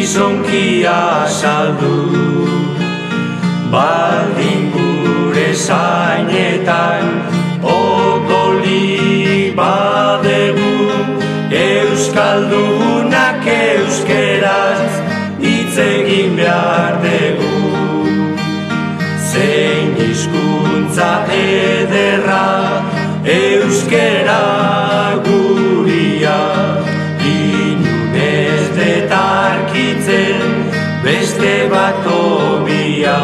gizonkia saldu. Baldin gure zainetan odolik badegu, euskaldunak euskeraz hitz egin behar dugu. Zein hizkuntza ederra euskera guria, inun ez detarkitzen beste bat obia.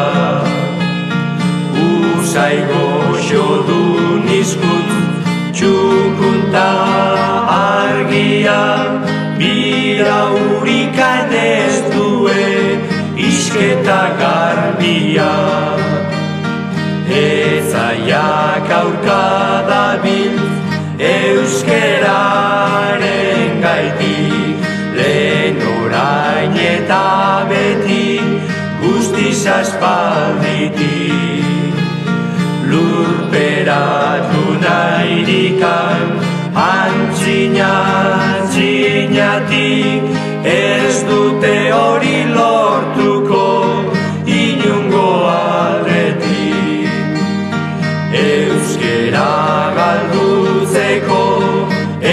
Usai goxodun hizkuntz txukunta argia, bira hurikan ez duen isketa garbia. Ezaiak aurka dabil euskeraren gaitik, lehen orain eta beti guztiz aspalditik. Lurperatu nahirikan antzinatik, ez dute hori lortuko inungo aldetik. Euskera galdutzeko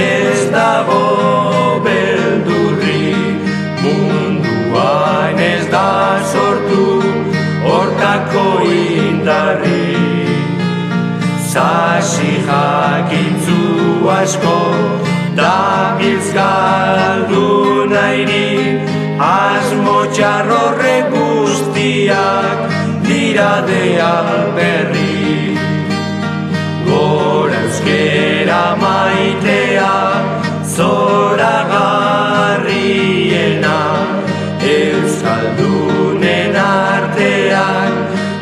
ez dago beldurrik, munduan ez da sortu hortako indarrik. Sasi jakintzu asko dabiltz galdu nairi, asmo txarrorre guztiak dira de alberri. Gora euskera maitea zoragarriena, euskaldunen artean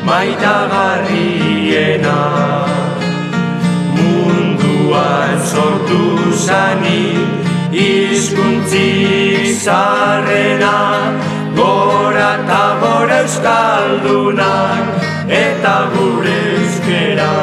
maitagarriena. Munduan sortu zanik hizkuntzik zaharrena, gora eta gora euskaldunak eta gure euskera.